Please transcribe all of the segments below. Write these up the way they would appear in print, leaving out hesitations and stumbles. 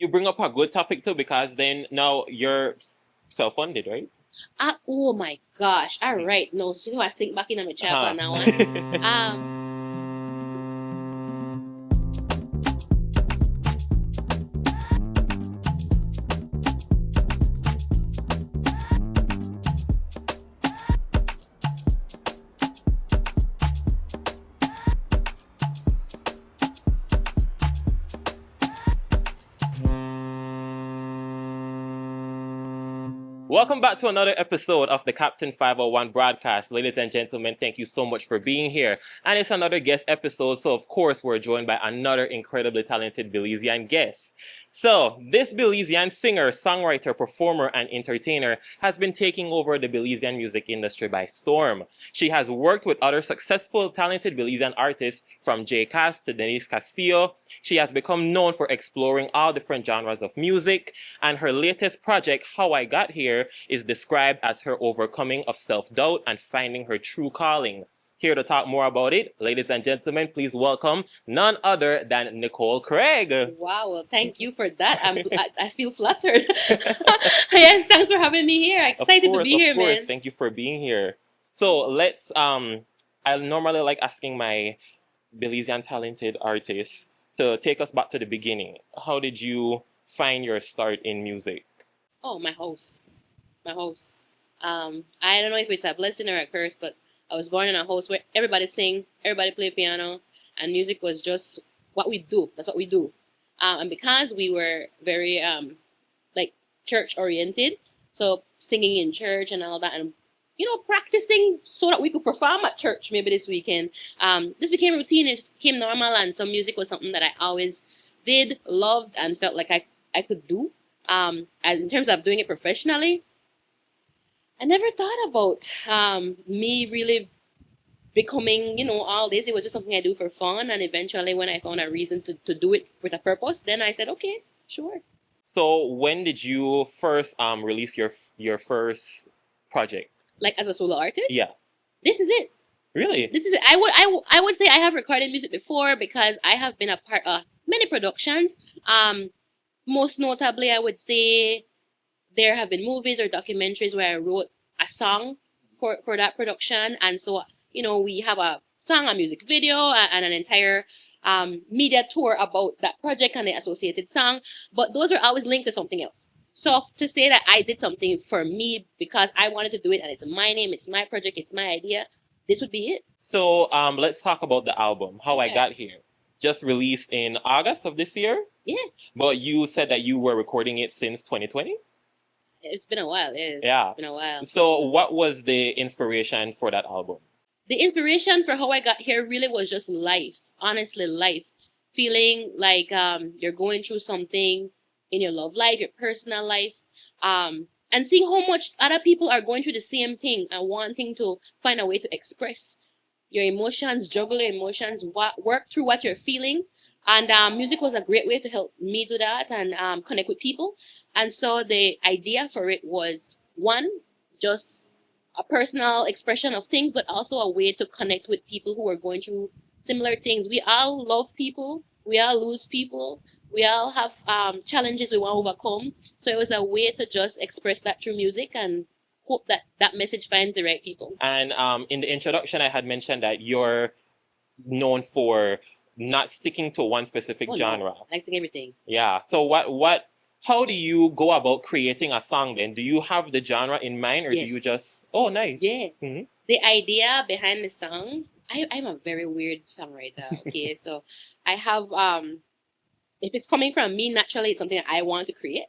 You bring up a good topic too, because then now you're self-funded, right? Oh my gosh. All right. No, so I sink back in my chapter Huh. on that one. Welcome back to another episode of the Captain 501 broadcast. Ladies and gentlemen, thank you so much for being here. And it's another guest episode, so of course we're joined by another incredibly talented Belizean guest. So, this Belizean singer, songwriter, performer, and entertainer has been taking over the Belizean music industry by storm. She has worked with other successful, talented Belizean artists from J. Cass to Denise Castillo. She has become known for exploring all different genres of music, and her latest project, How I Got Here, is described as her overcoming of self-doubt and finding her true calling. Here to talk more about it, ladies and gentlemen, please welcome none other than Nicole Craig. Wow. Well, thank you for that. I feel flattered. Yes, thanks for having me here. Excited to be here, Of course. man. Thank you for being here. So let's I normally like asking my Belizean talented artists to take us back to the beginning. How did you find your start in music? Oh, my house. My house. I don't know if it's a blessing or a curse, but I was born in a house where everybody sing, everybody play piano, and music was just what we do. That's what we do. And because we were very like church oriented, so singing in church and all that, and practicing so that we could perform at church maybe this weekend. This became routine. It just became normal, and so music was something that I always did, loved, and felt like I could do. And in terms of doing it professionally, I never thought about me really becoming, all this. It was just something I do for fun. And eventually, when I found a reason to do it with a purpose, then I said, okay, sure. So when did you first release your first project? Like as a solo artist? Yeah. This is it. Really? This is it. I would say I have recorded music before because I have been a part of many productions. Most notably, I would say there have been movies or documentaries where I wrote a song for that production. And so, we have a song, a music video, and an entire media tour about that project and the associated song. But those were always linked to something else. So to say that I did something for me because I wanted to do it and it's my name, it's my project, it's my idea, this would be it. So let's talk about the album, How I Got Here. Just released in August of this year? Yeah. But you said that you were recording it since 2020? It's been a while, Yeah. It's been a while. So what was the inspiration for that album? The inspiration for How I Got Here really was just life. Honestly, life. Feeling like you're going through something in your love life, your personal life, and seeing how much other people are going through the same thing and wanting to find a way to express your emotions, juggle your emotions, work through what you're feeling. And music was a great way to help me do that and connect with people. And so the idea for it was, one, just a personal expression of things, but also a way to connect with people who are going through similar things. We all love people. We all lose people. We all have challenges we want to overcome. So it was a way to just express that through music and hope that that message finds the right people. And in the introduction, I had mentioned that you're known for not sticking to one specific genre. No. I like sing everything. Yeah. So how do you go about creating a song then? Do you have the genre in mind, or Yes. do you just, oh, nice. Yeah. Mm-hmm. The idea behind the song, I'm a very weird songwriter. Okay. So I have, if it's coming from me, naturally, it's something that I want to create.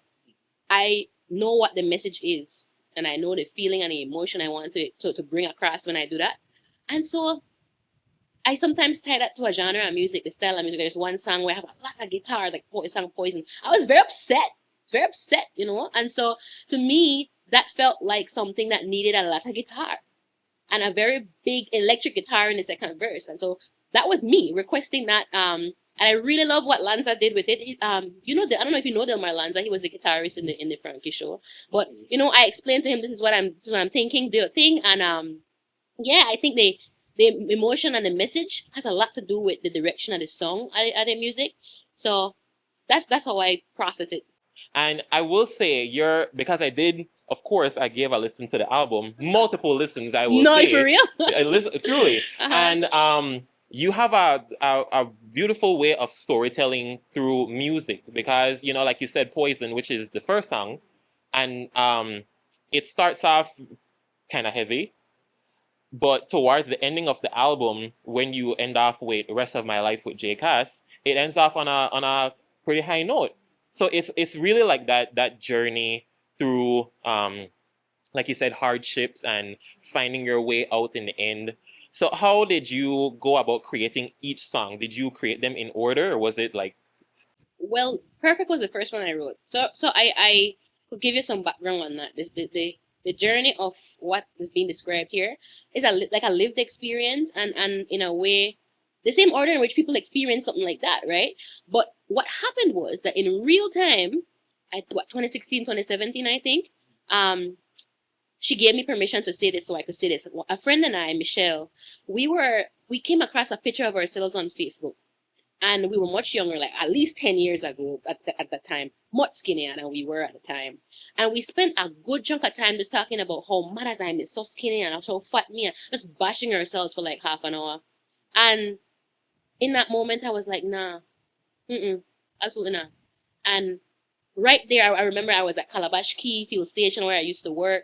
I know what the message is, and I know the feeling and the emotion I want to bring across when I do that. And so I sometimes tie that to a genre of music, the style of music. There's one song where I have a lot of guitar, like the song Poison. I was very upset, And so to me, that felt like something that needed a lot of guitar and a very big electric guitar in the second verse. And so that was me requesting that. And I really love what Lanza did with it. I don't know if you know Delmar Lanza. He was the guitarist in the Frankie show. But I explained to him this is what I'm thinking, do a thing, and I think the emotion and the message has a lot to do with the direction of the song and the music. So that's how I process it. And I will say, because I did, of course, I gave a listen to the album, multiple listens, I will No, for say. real. I listen, truly. And you have a beautiful way of storytelling through music because, like you said, Poison, which is the first song, and it starts off kind of heavy. But towards the ending of the album, when you end off with "Rest of My Life" with J Cass, it ends off on a pretty high note. So it's really like that journey through, like you said, hardships and finding your way out in the end. So how did you go about creating each song? Did you create them in order, or was it like? Well, Perfect was the first one I wrote. So I could give you some background on that. The journey of what is being described here is like a lived experience, and in a way, the same order in which people experience something like that, right? But what happened was that in real time, at 2016, 2017, I think, she gave me permission to say this so I could say this. A friend and I, Michelle, we came across a picture of ourselves on Facebook. And we were much younger, like at least 10 years ago at that time, much skinnier than we were at the time. And we spent a good chunk of time just talking about how mad as I am so skinny and how fat me, and just bashing ourselves for like half an hour. And in that moment, I was like, nah, absolutely not. And right there, I remember I was at Calabash Key Field Station where I used to work,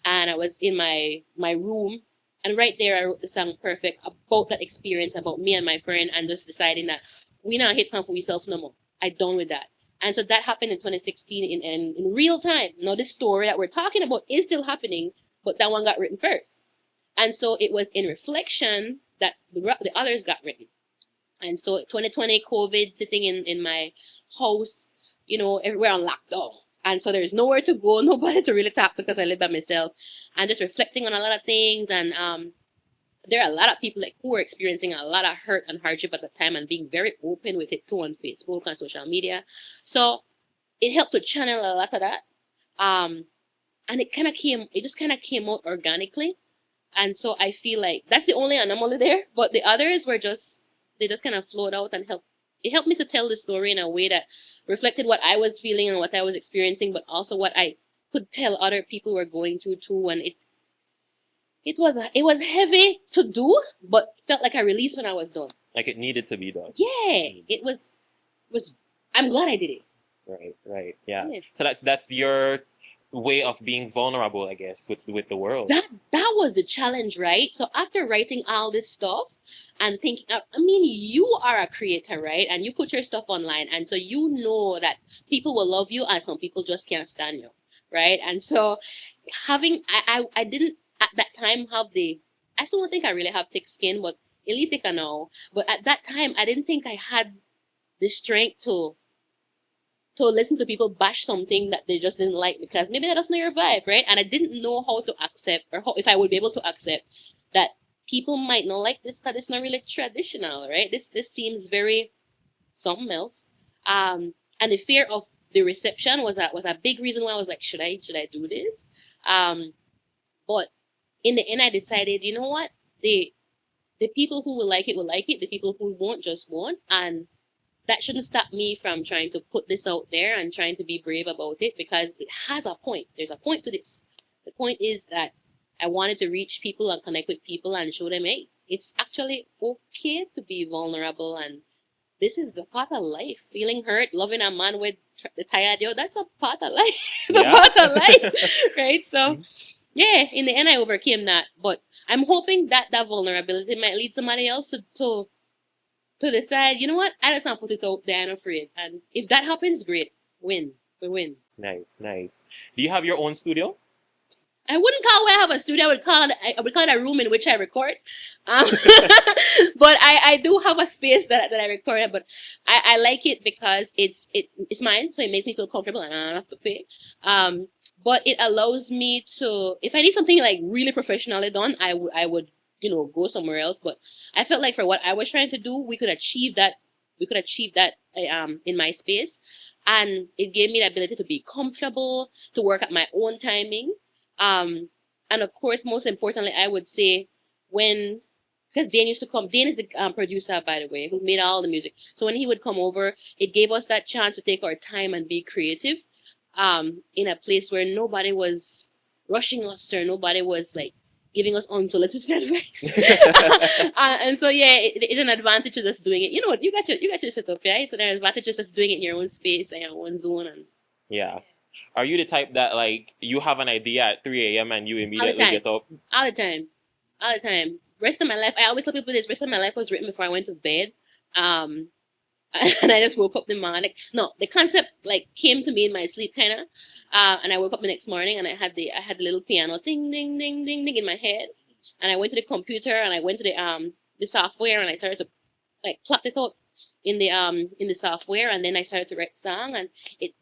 and I was in my room. And right there, I wrote the song Perfect about that experience, about me and my friend, and just deciding that we not hit pan for ourselves no more. I done with that. And so that happened in 2016 in real time. Now, this story that we're talking about is still happening, but that one got written first. And so it was in reflection that the others got written. And so 2020, COVID, sitting in my house, everywhere on lockdown. And so there's nowhere to go, nobody to really talk to because I live by myself. And just reflecting on a lot of things. And there are a lot of people who are experiencing a lot of hurt and hardship at the time and being very open with it too on Facebook and social media. So it helped to channel a lot of that. And it just kind of came out organically. And so I feel like that's the only anomaly there. But the others they just kind of flowed out and it helped me to tell the story in a way that reflected what I was feeling and what I was experiencing, but also what I could tell other people were going through too. And it was heavy to do, but felt like a release when I was done. Like it needed to be done. Yeah, it was. I'm glad I did it. Right, yeah. So that's your way of being vulnerable, I guess, with the world. That was the challenge, right? So after writing all this stuff and thinking, you are a creator, right? And you put your stuff online, and so you know that people will love you and some people just can't stand you, right? And so I didn't at that time I still don't think I really have thick skin, but elite thicker now. But at that time, I didn't think I had the strength to listen to people bash something that they just didn't like because maybe that's not your vibe, right? And I didn't know how to accept if I would be able to accept that people might not like this because it's not really traditional, right? This seems very something else. And the fear of the reception was a big reason why I was like, should I do this? But in the end, I decided, you know what? The people who will like it will like it. The people who won't just won't. And that shouldn't stop me from trying to put this out there and trying to be brave about it because it has a point. There's a point to this. The point is that I wanted to reach people and connect with people and show them, hey, it's actually okay to be vulnerable, and this is a part of life. Feeling hurt, loving a man with the tired, that's a part of life. The part of life, right? So, yeah, in the end, I overcame that. But I'm hoping that vulnerability might lead somebody else to decide, you know what, I just want to put it out there, I'm afraid. And if that happens, great. We win. Nice. Do you have your own studio? I wouldn't call where I have a studio. I would call it a room in which I record. But I do have a space that I record. But I like it because it's mine, so it makes me feel comfortable and I don't have to pay. But it allows me to, if I need something like really professionally done, I would go somewhere else. But I felt like for what I was trying to do, we could achieve that in my space, and it gave me the ability to be comfortable, to work at my own timing. And of course, most importantly, I would say when because Dane used to come. Dane is the producer, by the way, who made all the music. So when he would come over, it gave us that chance to take our time and be creative, in a place where nobody was rushing us or nobody was like giving us unsolicited advice. And so yeah, it's an advantage of just doing it. You know what? You got your setup, right? So there are advantages just doing it in your own space and your own zone. And Yeah. Are you the type that like you have an idea at 3 a.m. and you immediately time. get up? all the time, all the time. Rest of my life, I always tell people this. Rest of my life was written before I went to bed. And I just woke up the morning. No, the concept like came to me in my sleep, kind of. And I woke up the next morning and I had the little piano ding ding ding ding ding in my head, and I went to the computer and I went to the software and I started to like plot it out in the software, and then I started to write song, and it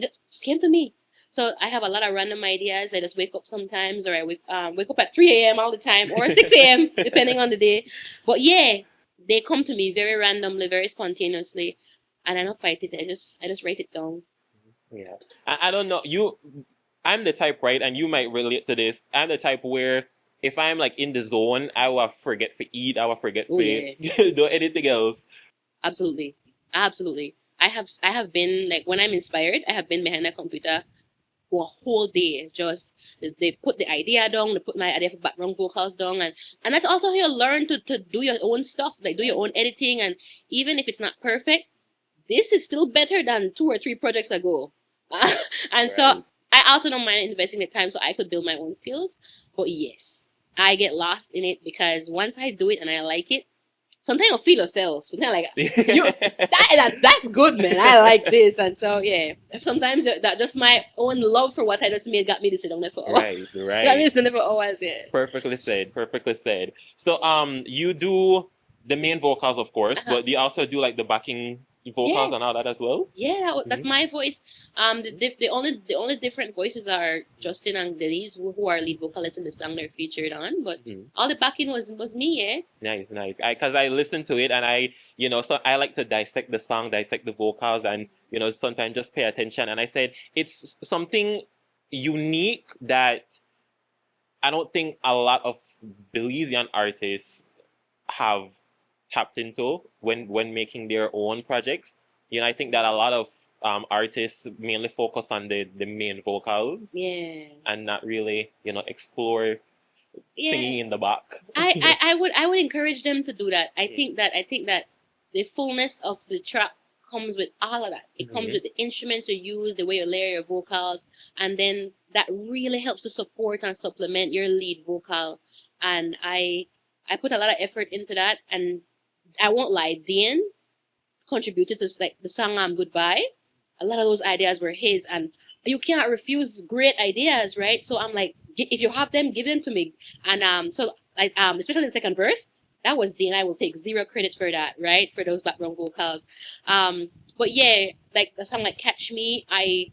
just came to me. So I have a lot of random ideas. I just wake up sometimes, or I wake up at 3 a.m. all the time, or 6 a.m. depending on the day. But yeah, they come to me very randomly, very spontaneously, and I don't fight it. I just write it down. Yeah. I don't know. I'm the type, right? And you might relate to this. I'm the type where if I'm like in the zone, I will forget to eat. I will forget Oh, to yeah. do anything else. Absolutely, absolutely. I have been like, when I'm inspired, I have been behind a computer for a whole day. Just they put the idea down, they put my idea for background vocals down, and that's also how you learn to do your own stuff, like do your own editing. And even if it's not perfect, this is still better than 2 or 3 projects ago. And so Right. I also don't mind investing the time so I could build my own skills. But yes, I get lost in it because once I do it and I like it, sometimes you'll feel yourself. Sometimes like that's good, man. I like this. And so yeah, sometimes that just my own love for what I just made got me to sit down there for hours. Right, Got me to right. sit there for hours. Yeah. Perfectly said. Perfectly said. So you do the main vocals, of course, Uh-huh. but do you also do like the backing vocals Yes. and all that as well? Yeah, that's my voice. The only different voices are Justin and Denise, who are lead vocalists in the song they're featured on. But Mhm. all the backing was me. Yeah. Nice, nice. Because I listen to it and so I like to dissect the song, dissect the vocals, and sometimes just pay attention. And I said it's something unique that I don't think a lot of Belizean artists have tapped into when making their own projects. I think that a lot of artists mainly focus on the main vocals Yeah. and not really explore singing Yeah. in the back. I would encourage them to do that. I think that the fullness of the track comes with all of that. It comes Mhm. with the instruments you use, the way you layer your vocals, and then that really helps to support and supplement your lead vocal. And I put a lot of effort into that, and I won't lie, Dean contributed to like the song Goodbye. A lot of those ideas were his, and you can't refuse great ideas, right? So I'm like, if you have them, give them to me. And so like especially the second verse, that was Dean. I will take zero credit for that, right? For those background vocals. But yeah, like the song like Catch Me, I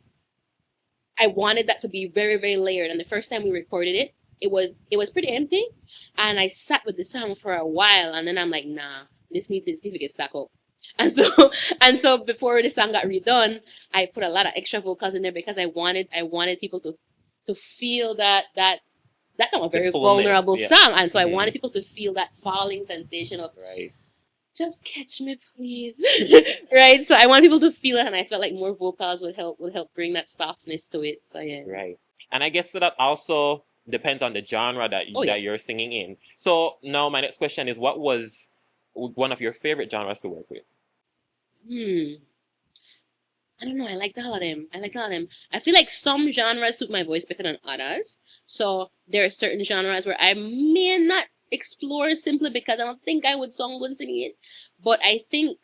wanted that to be very, very layered. And the first time we recorded it, it was pretty empty. And I sat with the song for a while, and then I'm like, nah, this needs to see if it can stack up. And so before the song got redone, I put a lot of extra vocals in there because I wanted people to feel that not a very fullness, vulnerable yeah. song. And so I Mhm. wanted people to feel that falling sensation of Right. just catch me, please. Right? So I want people to feel it, and I felt like more vocals would help bring that softness to it. So yeah. Right. And I guess that also depends on the genre that Oh, yeah. that you're singing in. So now my next question is, what was one of your favorite genres to work with? I don't know. I like all of them. I feel like some genres suit my voice better than others. So there are certain genres where I may not explore simply because I don't think I would sound good singing it. But I think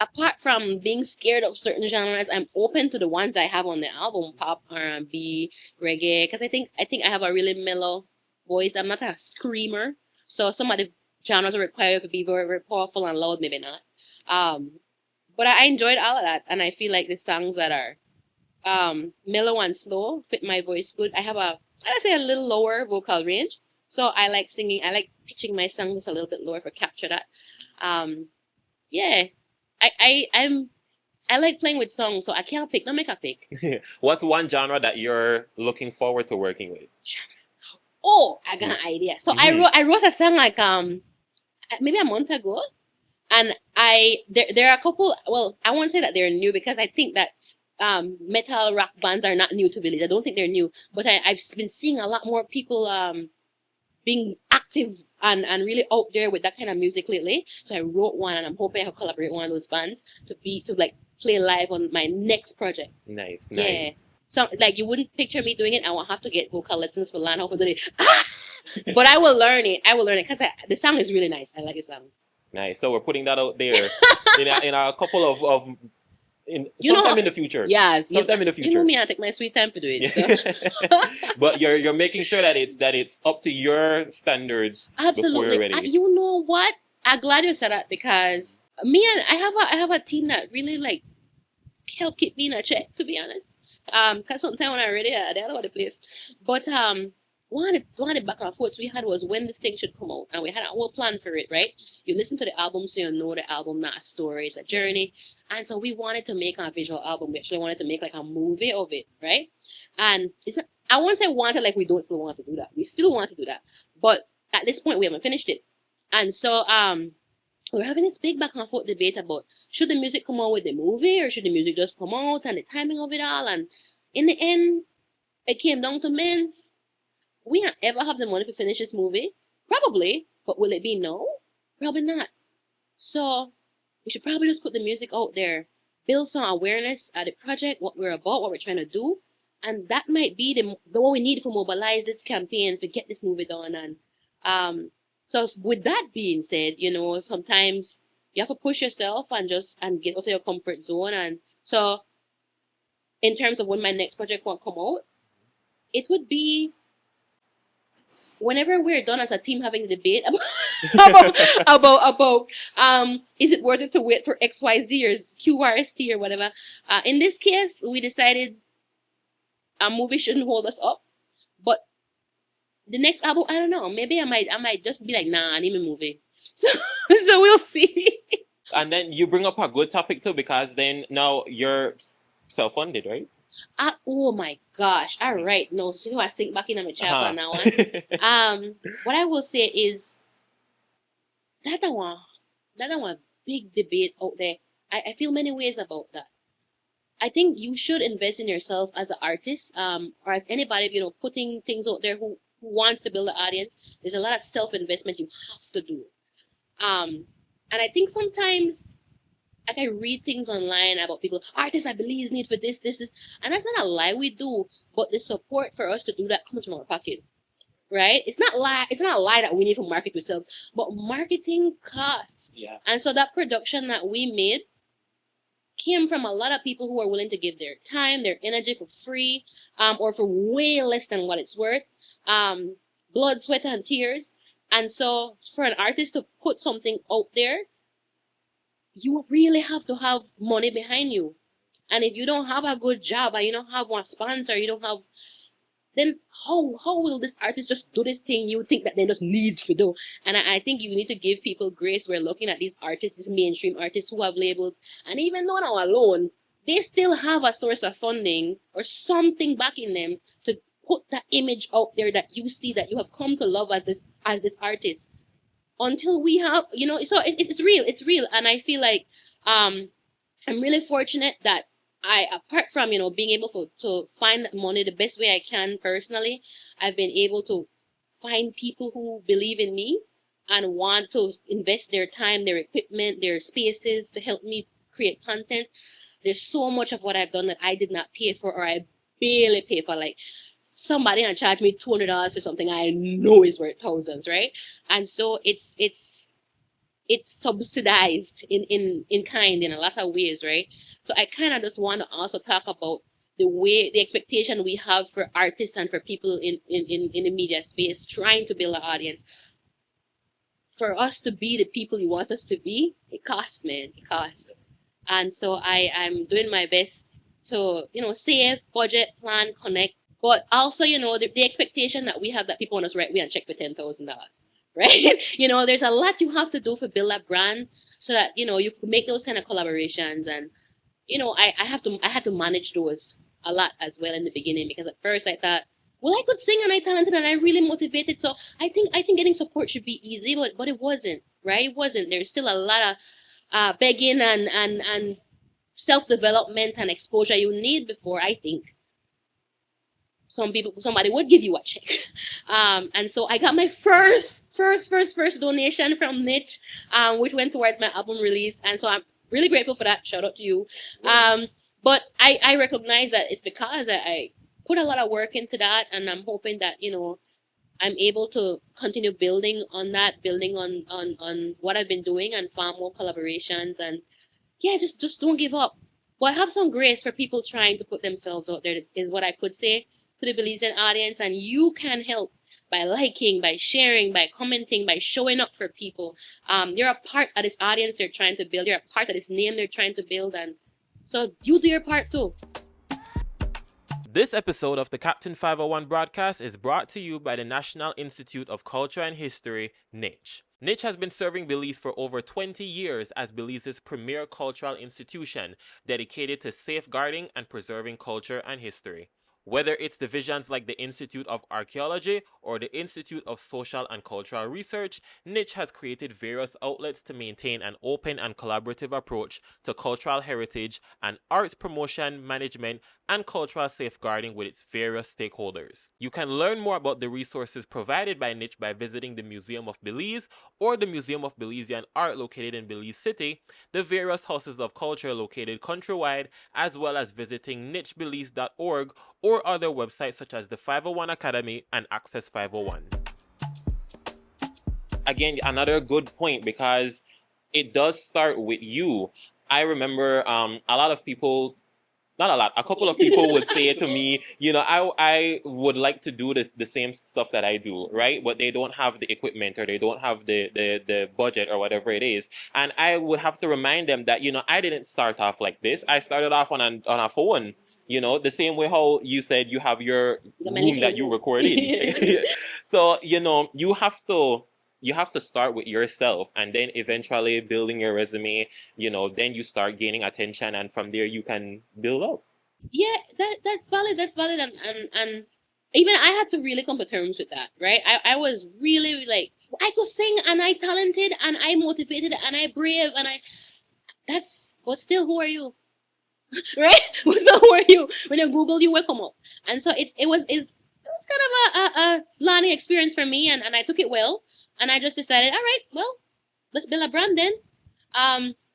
apart from being scared of certain genres, I'm open to the ones I have on the album: pop, R&B, reggae. Because I think I have a really mellow voice. I'm not a screamer, so some of the genres require you to be very, very powerful and loud. Maybe not. But I enjoyed all of that, and I feel like the songs that are mellow and slow fit my voice good. I'd say a little lower vocal range, so I like singing. I like pitching my songs a little bit lower for capture that. Yeah, I like playing with songs, so I can't pick. Don't make a pick. What's one genre that you're looking forward to working with? oh, I got an idea. So I wrote a song like maybe a month ago, and there are a couple. Well, I won't say that they're new because I think that metal rock bands are not new to Village. I don't think they're new, but I've been seeing a lot more people being active and really out there with that kind of music lately. So I wrote one, and I'm hoping I can collaborate with one of those bands to like play live on my next project. Nice. Yeah. So like you wouldn't picture me doing it. I will have to get vocal lessons for Lan for the day. But I will learn it. Because the song is really nice. I like the song. Nice. So we're putting that out there in a couple of sometime in the future. Yes. Sometime in the future. You know me, I take my sweet time to do it. So. But you're making sure that it's up to your standards. Absolutely. Before you're ready. You know what? I'm glad you said that because I have a team that really like help keep me in a check, to be honest. Because sometimes when I'm ready, they're all over the place. But one of the back and forths we had was when this thing should come out, and we had a whole plan for it, right? You listen to the album, so you know the album not a story, it's a journey. And so we wanted to make a visual album. We actually wanted to make like a movie of it, right? And I won't say wanted like we don't still want to do that. We still want to do that, but at this point we haven't finished it. And so we're having this big back and forth debate about should the music come out with the movie or should the music just come out, and the timing of it all. And in the end, it came down to, man, we don't ever have the money to finish this movie. Probably, but will it be no? Probably not. So we should probably just put the music out there, build some awareness at the project, what we're about, what we're trying to do. And that might be the what we need to mobilize this campaign to get this movie done. And so with that being said, you know, sometimes you have to push yourself and get out of your comfort zone. And so in terms of when my next project will come out, it would be whenever we're done as a team having the debate about is it worth it to wait for XYZ or QRST or whatever. In this case, we decided a movie shouldn't hold us up. But the next album, I don't know. Maybe I might just be like, nah, I need a movie. So we'll see. And then you bring up a good topic too, because then now you're self-funded, right? Oh my gosh! All right, no. So I sink back in my chapel now. What I will say is that one big debate out there. I feel many ways about that. I think you should invest in yourself as an artist, or as anybody, you know, putting things out there who wants to build an audience. There's a lot of self-investment you have to do. And I think sometimes, like, I read things online about people, artists at Belize need for this, and that's not a lie, we do, but the support for us to do that comes from our pocket, right? It's not a lie that we need to market ourselves, but marketing costs. Yeah. And so that production that we made came from a lot of people who are willing to give their time, their energy for free, or for way less than what it's worth, blood, sweat, and tears. And so for an artist to put something out there, you really have to have money behind you. And if you don't have a good job and you don't have one sponsor, then how will this artist just do this thing you think that they just need to do? And I think you need to give people grace. We're looking at these artists, these mainstream artists who have labels, and even though they're alone, they still have a source of funding or something backing them to put that image out there that you see, that you have come to love as this artist. Until we have, you know, so it's real. And I feel like I'm really fortunate that apart from, you know, being able to find money the best way I can personally, I've been able to find people who believe in me and want to invest their time, their equipment, their spaces to help me create content. There's so much of what I've done that I did not pay for, or I barely pay for. Like, somebody and charge me $200 for something I know is worth thousands, right? And so it's subsidized in kind in a lot of ways, right? So I kind of just want to also talk about the expectation we have for artists and for people in the media space trying to build an audience. For us to be the people you want us to be, it costs, man. It costs. And so I'm doing my best to, you know, save, budget, plan, connect. But also, you know, the expectation that we have that people want us to write we and check for $10,000, right? You know, there's a lot you have to do for build a brand so that, you know, you can make those kind of collaborations. And, you know, I had to manage those a lot as well in the beginning, because at first I thought, well, I could sing and I talented and I really motivated. So I think getting support should be easy, but it wasn't, right? It wasn't. There's still a lot of begging and self development and exposure you need before I think somebody would give you a check. And so I got my first donation from NICH, which went towards my album release. And so I'm really grateful for that. Shout out to you. But I recognize that it's because I put a lot of work into that, and I'm hoping that, I'm able to continue building on that, building on what I've been doing and farm more collaborations. And yeah, just don't give up. But have some grace for people trying to put themselves out there, is what I could say to the Belizean audience. And you can help by liking, by sharing, by commenting, by showing up for people. You're a part of this audience they're trying to build. You're a part of this name they're trying to build. And so you do your part too. This episode of the Captain 501 broadcast is brought to you by the National Institute of Culture and History, NICH. NICH has been serving Belize for over 20 years as Belize's premier cultural institution dedicated to safeguarding and preserving culture and history. Whether it's divisions like the Institute of Archaeology or the Institute of Social and Cultural Research, NICH has created various outlets to maintain an open and collaborative approach to cultural heritage and arts promotion, management, and cultural safeguarding with its various stakeholders. You can learn more about the resources provided by NICH by visiting the Museum of Belize or the Museum of Belizean Art located in Belize City, the various houses of culture located countrywide, as well as visiting nichbelize.org or other websites such as the 501 Academy and Access 501. Again, another good point, because it does start with you. I remember a lot of people, not a lot, a couple of people would say to me, I would like to do the same stuff that I do, right? But they don't have the equipment, or they don't have the budget, or whatever it is. And I would have to remind them that, I didn't start off like this. I started off on a phone. The same way how you said you have your room that you record in. So, you have to start with yourself, and then eventually building your resume, then you start gaining attention, and from there you can build up. Yeah, that's valid. That's valid. And even I had to really come to terms with that, right? I was really like, I could sing and I talented and I motivated and I brave and but still, who are you? Right? But still, who are you? When you Google, you will come up. And so it was kind of a learning experience for me, and I took it well, and I just decided, all right, well, let's build a brand then.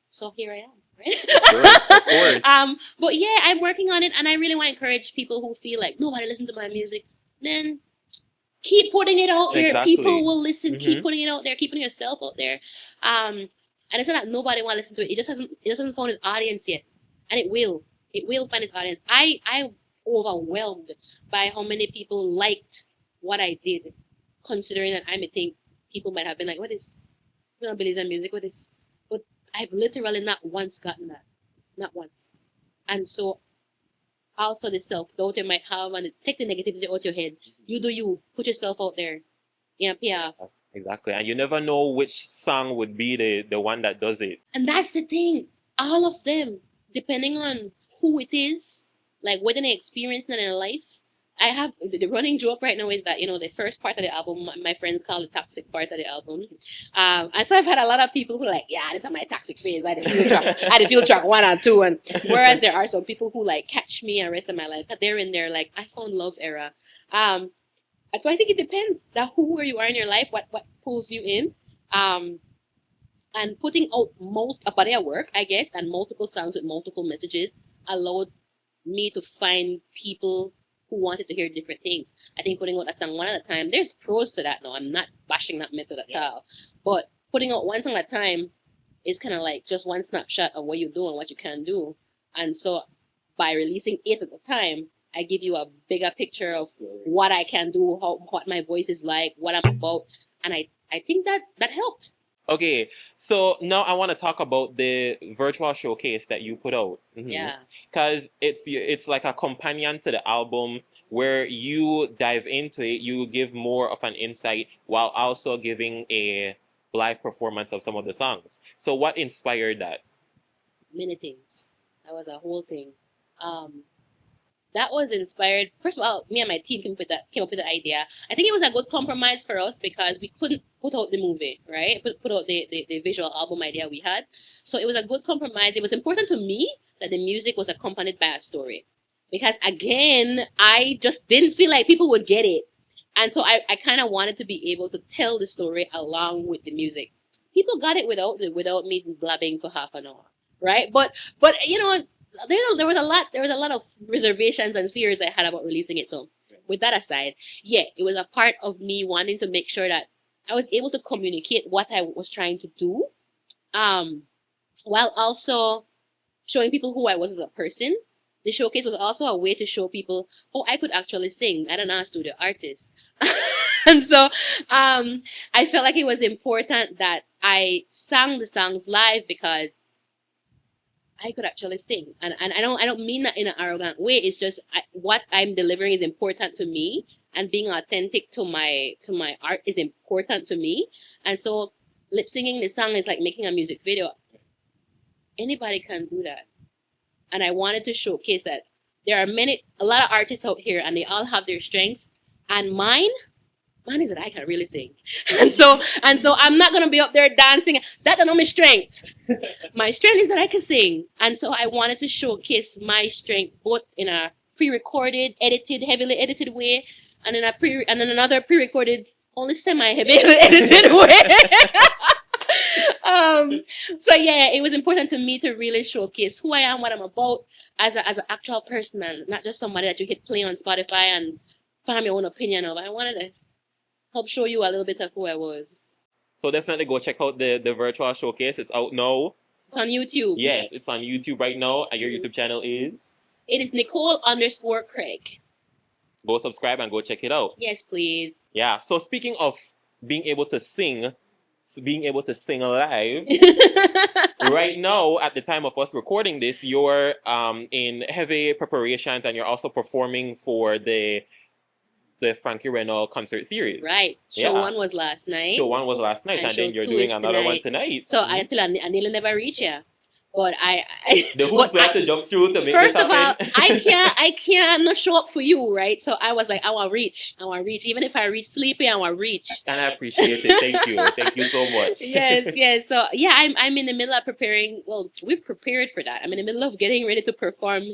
So here I am. Of course. But yeah, I'm working on it, and I really want to encourage people who feel like nobody listens to my music. Then keep putting it out there. Exactly. People will listen. Keep putting it out there. Keep putting yourself out there. And it's not that nobody want to listen to it. It just hasn't found its audience yet, and it will. It will find its audience. I overwhelmed by how many people liked what I did, considering that I may think people might have been like, "What is Belizean music? What is?" But I've literally not once gotten that, not once. And so also the self-doubt you might have, and take the negativity out your head. You do you. Put yourself out there. Yeah, yeah. Exactly. And you never know which song would be the one that does it. And that's the thing. All of them, depending on who it is, like what they experience in their life. I have the running joke right now is that the first part of the album, my friends call the toxic part of the album, and so I've had a lot of people who are like, yeah, this is my toxic phase. I had a field track 1 and 2, and whereas there are some people who like catch me and the rest of my life, but they're in their like I found love era. And so I think it depends that where you are in your life, what pulls you in, and putting out a body of work, I guess, and multiple songs with multiple messages allowed me to find people who wanted to hear different things. I think putting out a song one at a time, there's pros to that now. I'm not bashing that method at all. But putting out one song at a time is kind of like just one snapshot of what you do and what you can do. And so by releasing 8 at a time, I give you a bigger picture of what I can do, what my voice is like, what I'm about. And I think that helped. Okay, so now I want to talk about the virtual showcase that you put out. Yeah. Because it's like a companion to the album where you dive into it, you give more of an insight while also giving a live performance of some of the songs. So what inspired that? Many things. That was a whole thing. that was inspired. First of all, me and my team came up with the idea. I think it was a good compromise for us because we couldn't put out the movie, right? Put out the visual album idea we had. So it was a good compromise. It was important to me that the music was accompanied by a story. Because again, I just didn't feel like people would get it. And so I kind of wanted to be able to tell the story along with the music. People got it without me blabbing for half an hour, right? But you know, there was a lot of reservations and fears I had about releasing it. So with that aside, yeah, it was a part of me wanting to make sure that I was able to communicate what I was trying to do, while also showing people who I was as a person. The showcase was also a way to show people, oh, I could actually sing. I don't know, studio artist. And so I felt like it was important that I sang the songs live because I could actually sing. And I don't mean that in an arrogant way. It's just what I'm delivering is important to me, and being authentic to my art is important to me. And so lip singing the song is like making a music video. Anybody can do that. And I wanted to showcase that there are a lot of artists out here, and they all have their strengths. And mine is that I can really sing. And so I'm not gonna be up there dancing. That's not my strength. My strength is that I can sing. And so I wanted to showcase my strength both in a pre-recorded, edited, heavily edited way, and in and then another pre-recorded, only semi-heavily edited way. So yeah, it was important to me to really showcase who I am, what I'm about as an actual person, and not just somebody that you hit play on Spotify and form your own opinion of. I wanted to help show you a little bit of who I was. So definitely go check out the virtual showcase. It's out now. It's on YouTube. Yes, it's on YouTube right now, and your YouTube channel is? It is Nicole_Craig. Go subscribe and go check it out. Yes, please. Yeah. So speaking of being able to sing live, right now, at the time of us recording this, you're in heavy preparations, and you're also performing for the Frankie Reno concert series. Right. Show 1 was last night. Show 1 was last night, and then you're doing another one tonight. So I nearly never reach here. But the hoops we have to jump through to make first this of happen. all, I can't not show up for you, right? So I was like, I want to reach. Even if I reach sleepy, I want to reach. And I appreciate it. Thank you so much. Yes. So yeah, I'm in the middle of preparing. Well, we've prepared for that. I'm in the middle of getting ready to perform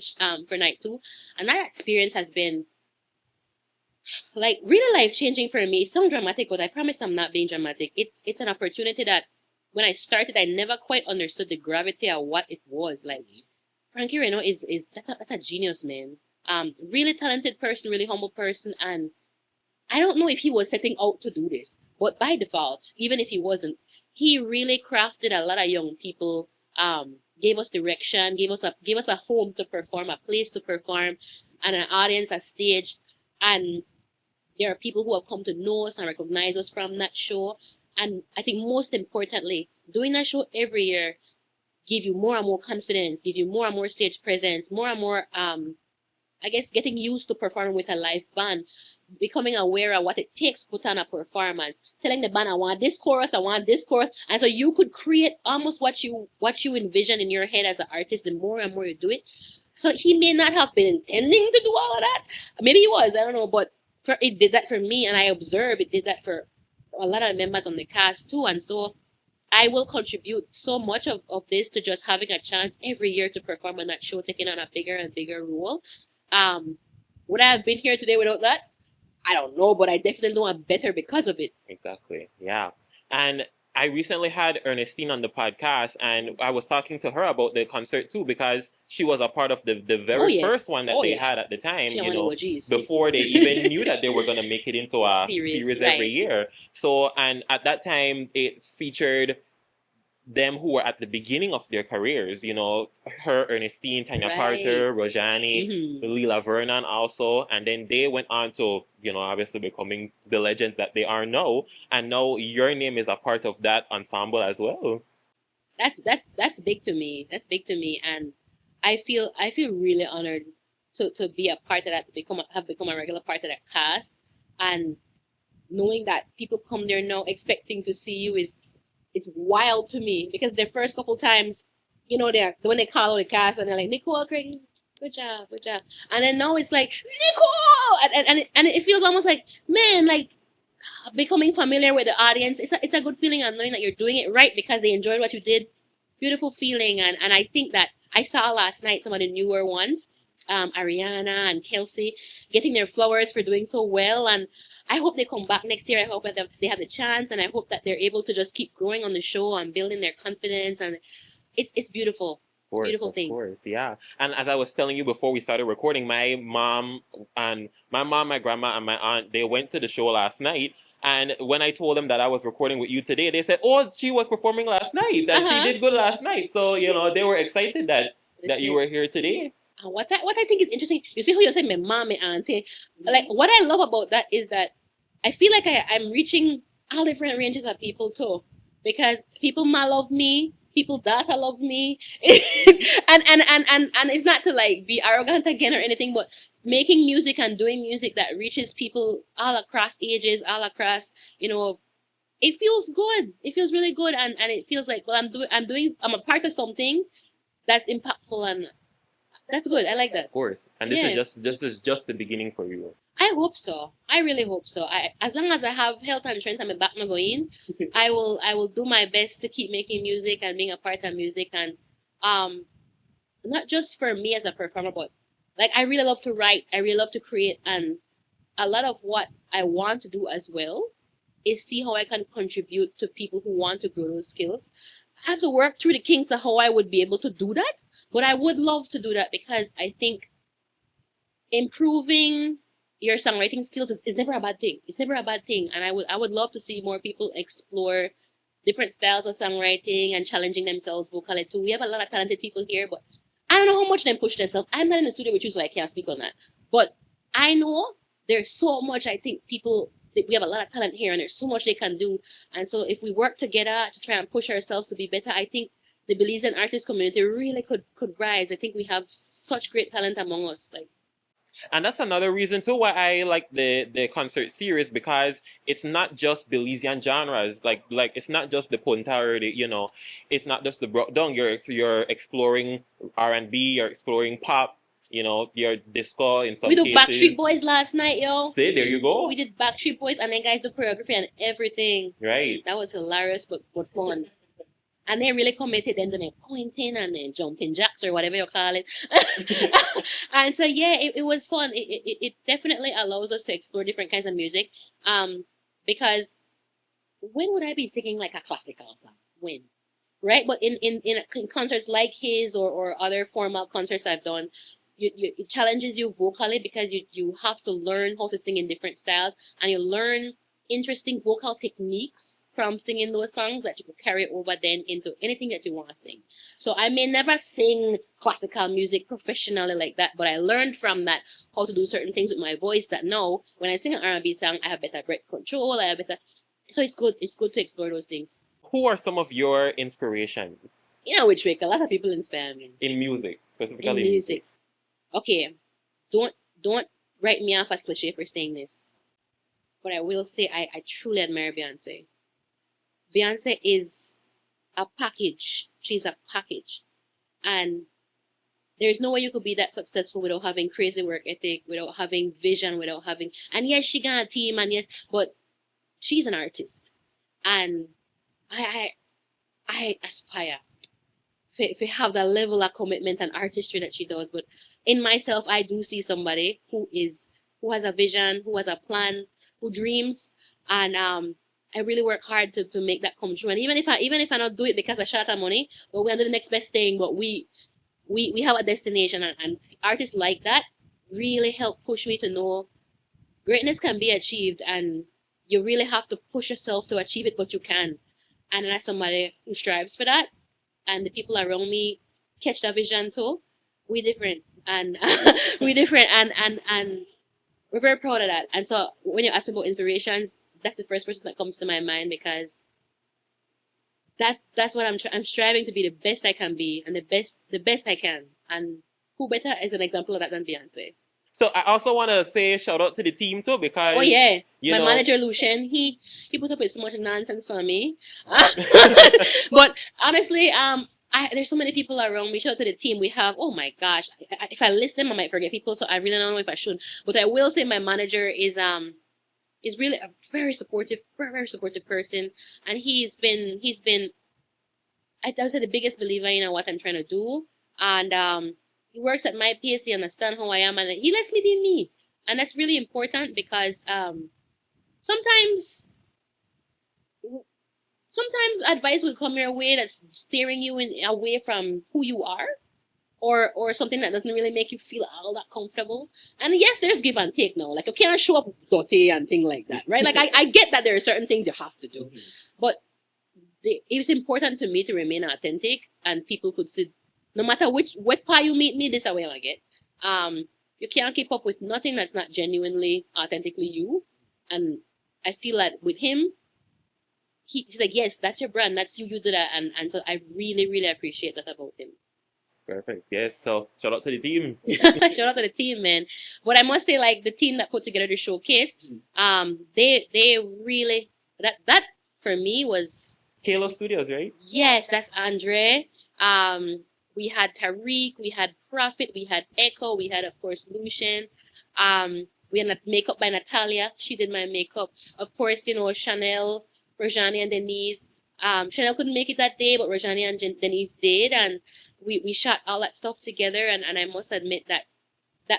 for night 2, and that experience has been like really life changing for me. It sounds dramatic, but I promise I'm not being dramatic. It's an opportunity that when I started, I never quite understood the gravity of what it was. Like, Frankie Reno that's a genius, man. Really talented person, really humble person, and I don't know if he was setting out to do this, but by default, even if he wasn't, he really crafted a lot of young people. Gave us direction, gave us a home to perform, a place to perform, and an audience, a stage, and there are people who have come to know us and recognize us from that show. And I think most importantly, doing that show every year give you more and more confidence, give you more and more stage presence, more and more, I guess, getting used to performing with a live band, becoming aware of what it takes to put on a performance, telling the band, I want this chorus. And so you could create almost what you envision in your head as an artist, the more and more you do it. So he may not have been intending to do all of that. Maybe he was, I don't know, but it did that for me, and I observed it did that for a lot of members on the cast too. And so I will contribute so much of this to just having a chance every year to perform on that show, taking on a bigger and bigger role. Would I have been here today without that? I don't know, but I definitely know I'm better because of it. Exactly. Yeah. And I recently had Ernestine on the podcast, and I was talking to her about the concert too, because she was a part of the very first one that they had at the time, before they even knew that they were going to make it into a series every year. So, and at that time, it featured them who were at the beginning of their careers, her, Ernestine, Tanya Carter, Rojani, Lila Vernon also, and then they went on to, obviously becoming the legends that they are now, and now your name is a part of that ensemble as well. That's big to me. That's big to me, and I feel really honored to be a part of that, to have become a regular part of that cast, and knowing that people come there now expecting to see you is wild to me, because the first couple times, when they call out the cast and they're like, Nicole Craig, Good job, good job. And then now it's like Nicole, and it feels almost like, man, like becoming familiar with the audience. It's a good feeling, and knowing that you're doing it right because they enjoyed what you did. Beautiful feeling, and I think that I saw last night some of the newer ones, Ariana and Kelsey, getting their flowers for doing so well, and I hope they come back next year. I hope that they have the chance, and I hope that they're able to just keep growing on the show and building their confidence, and it's beautiful. It's a beautiful thing. Of course, yeah. And as I was telling you before we started recording, my grandma, and my aunt, they went to the show last night. And when I told them that I was recording with you today, they said, "Oh, she was performing last night. That she did good last night." So they were excited that you were here today. And what I think is interesting, you see how you say my mom, my auntie. Like what I love about that is that I feel like I'm reaching all different ranges of people too, because people might love me, people that love me, and it's not to like be arrogant again or anything, but making music and doing music that reaches people all across ages, all across, it feels good. It feels really good, and it feels like, well, I'm a part of something that's impactful, and that's good. I like that. Of course. And this is just the beginning for you. I hope so. I really hope so. As long as I have health and strength and my back not going, I will do my best to keep making music and being a part of music, and not just for me as a performer, but like I really love to write. I really love to create, and a lot of what I want to do as well is see how I can contribute to people who want to grow those skills. I have to work through the kinks of how I would be able to do that, but I would love to do that because I think improving your songwriting skills is never a bad thing. It's never a bad thing, and I would love to see more people explore different styles of songwriting and challenging themselves vocally too. We have a lot of talented people here, but I don't know how much them push themselves. I'm not in the studio with you, so I can't speak on that. But I know there's so much. I think we have a lot of talent here, and there's so much they can do. And so if we work together to try and push ourselves to be better, I think the Belizean artist community really could rise. I think we have such great talent among us. And that's another reason too why I like the concert series, because it's not just Belizean genres. Like it's not just the punta or it's not just the broke down. You're exploring R&B, you're exploring pop, your disco in some cases. We do Backstreet Boys last night, yo. See, there you go. We did Backstreet Boys, and then guys do choreography and everything. Right. That was hilarious, but fun. And they really committed them to their pointing and then jumping jacks or whatever you call it. And so, yeah, it was fun. It definitely allows us to explore different kinds of music. Because when would I be singing like a classical song? When? Right? But in concerts like his or other formal concerts I've done, it challenges you vocally because you have to learn how to sing in different styles, and you learn interesting vocal techniques from singing those songs that you could carry over then into anything that you want to sing. So I may never sing classical music professionally like that, but I learned from that how to do certain things with my voice that now when I sing an R&B song, I have better breath control, so it's good to explore those things. Who are some of your inspirations? Which way a lot of people inspire me. In music, specifically. In music. Okay. Don't write me off as cliche for saying this. But I will say I truly admire Beyonce. Beyonce is a package. She's a package. And there's no way you could be that successful without having crazy work ethic, without having vision, and yes, she got a team, and yes, but she's an artist. And I aspire to have that level of commitment and artistry that she does. But in myself, I do see somebody who has a vision, who has a plan, who dreams, and I really work hard to make that come true. And even if I not do it because I short of money, but we'll do the next best thing. But we have a destination, and artists like that really help push me to know greatness can be achieved, and you really have to push yourself to achieve it, but you can. And as somebody who strives for that, and the people around me catch that vision too, we different, and and we're very proud of that. And so when you ask me about inspirations, that's the first person that comes to my mind, because that's what I'm striving to be the best I can be, and the best I can. And who better is an example of that than Beyonce? So I also want to say shout out to the team too, because my manager Lucien, he put up with so much nonsense for me. But honestly, I there's so many people around me. Shout out to the team. We have, oh my gosh, if I list them, I might forget people. So I really don't know if I should. But I will say my manager is really a very supportive, very supportive person, and he's been I would say the biggest believer in what I'm trying to do, and he works at my pace. He understands who I am, and he lets me be me, and that's really important because sometimes advice will come your way that's steering you away from who you are, or something that doesn't really make you feel all that comfortable. And yes, there's give and take now. Like, you can't show up dirty and things like that, right? Like, I get that there are certain things you have to do, but it was important to me to remain authentic, and people could see, no matter what part you meet me, this is where I get. You can't keep up with nothing that's not genuinely, authentically you. And I feel that with him, he's like, yes, that's your brand, that's you do that, and so I really, really appreciate that about him. Perfect. Yes. So shout out to the team. Shout out to the team, man. But I must say, like, the team that put together the showcase, they really, that for me was Cadle Studios, right? Yes, that's Andre. We had Tariq, we had Prophet, we had Echo, we had, of course, Lucian. We had makeup by Natalia. She did my makeup. Of course, Chanel, Rajani, and Denise. Chanel couldn't make it that day, but Rajani and Denise did, and we shot all that stuff together. And I must admit that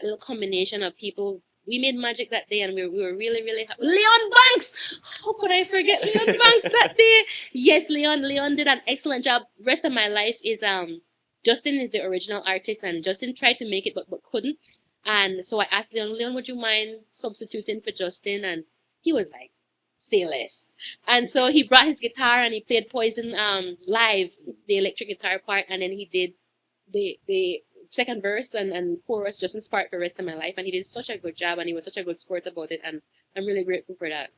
little combination of people, we made magic that day, and we were really, really happy. Leon Banks! How could I forget Leon Banks that day? Yes, Leon did an excellent job. Rest of my life is Justin is the original artist, and Justin tried to make it but couldn't. And so I asked Leon, would you mind substituting for Justin? And he was like, say less. And so he brought his guitar and he played Poison live, the electric guitar part, and then he did the second verse and chorus, Justin's part, for the rest of my life. And he did such a good job, and he was such a good sport about it, and I'm really grateful for that.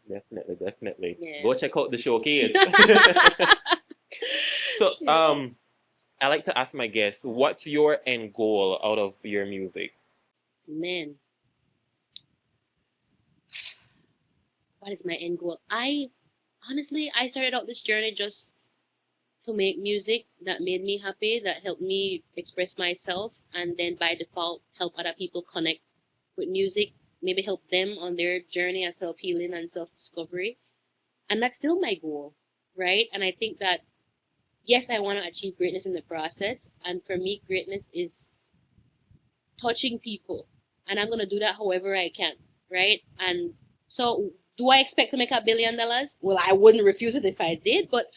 Definitely. Yeah. Go check out the showcase. So I like to ask my guests, what's your end goal out of your music? Man, what is my end goal? I started out this journey just to make music that made me happy, that helped me express myself, and then by default help other people connect with music, maybe help them on their journey of self-healing and self-discovery. And that's still my goal, right? And I think that, yes, I want to achieve greatness in the process, and for me, greatness is touching people, and I'm going to do that however I can, right? And so, do I expect to make $1 billion? Well, I wouldn't refuse it if I did, but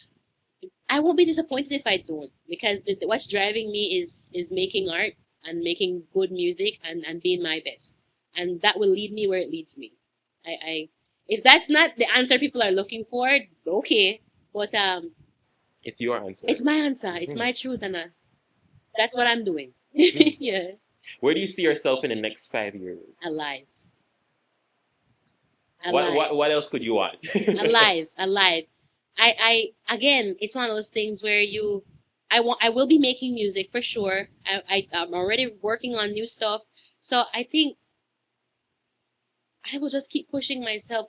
I won't be disappointed if I don't, because what's driving me is making art and making good music and being my best, and that will lead me where it leads me. I if that's not the answer people are looking for, okay, but it's your answer. It's my answer. It's my truth, and that's what I'm doing. Yeah. Where do you see yourself in the next 5 years? Alive. What else could you want? Alive. I again, it's one of those things where I will be making music for sure. I'm already working on new stuff, so I think I will just keep pushing myself.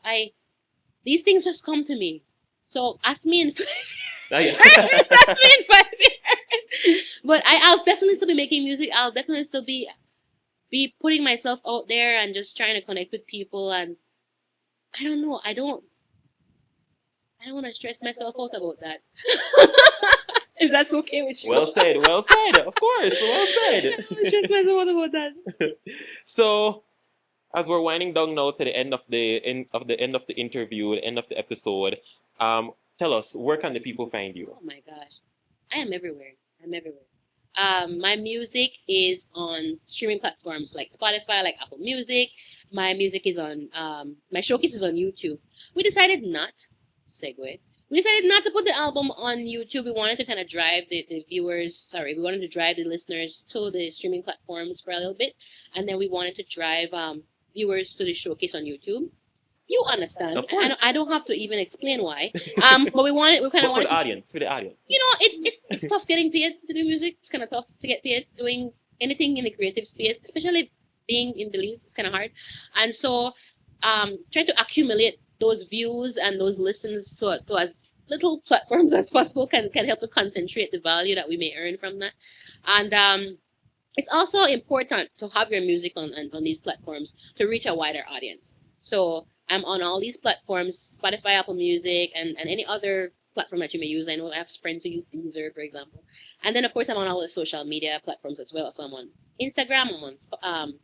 These things just come to me. So ask me in 5 years. Oh, yeah. Ask me in 5 years. But I'll definitely still be making music. I'll definitely still be putting myself out there and just trying to connect with people. And I don't know. I don't want to stress myself out about that. If that's okay with you. Well said. Of course. Well said. I don't want to stress myself out about that. So, as we're winding down now to the end of the interview, the end of the episode, tell us, where can the people find you? Oh my gosh, I am everywhere. My music is on streaming platforms like Spotify, like Apple Music. My music is on my showcase is on YouTube. We decided not to put the album on YouTube. We wanted to kind of drive the viewers. We wanted to drive the listeners to the streaming platforms for a little bit, and then we wanted to drive viewers to the showcase on YouTube. You understand? Of course. I don't have to even explain why. But we kind of for wanted the audience. it's tough getting paid to do music. It's kind of tough to get paid doing anything in the creative space, especially being in Belize. It's kind of hard. And so, trying to accumulate those views and those listens to as little platforms as possible can help to concentrate the value that we may earn from that. And it's also important to have your music on these platforms to reach a wider audience. So I'm on all these platforms, Spotify, Apple Music, and any other platform that you may use. I know I have friends who use Deezer, for example. And then, of course, I'm on all the social media platforms as well. So I'm on Instagram, I'm on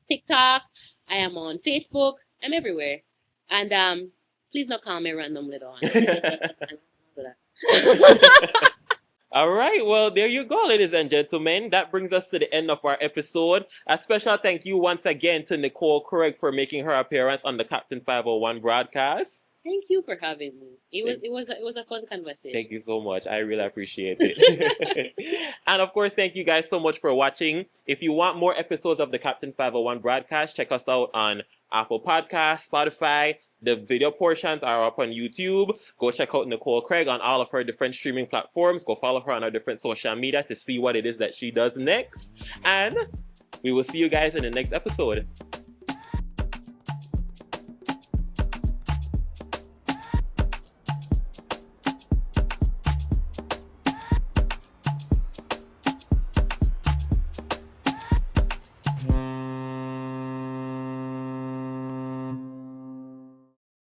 TikTok, I am on Facebook, I'm everywhere. And please don't call me random little one. All right, well, there you go, ladies and gentlemen. That brings us to the end of our episode. A special thank you once again to Nicole Craig for making her appearance on the Captain 501 broadcast. Thank you for having me. It was a fun conversation. Thank you so much. I really appreciate it. And of course, thank you guys so much for watching. If you want more episodes of the Captain 501 broadcast, check us out on Apple Podcasts, Spotify. The video portions are up on YouTube. Go check out Nicole Craig on all of her different streaming platforms. Go follow her on her different social media to see what it is that she does next. And we will see you guys in the next episode.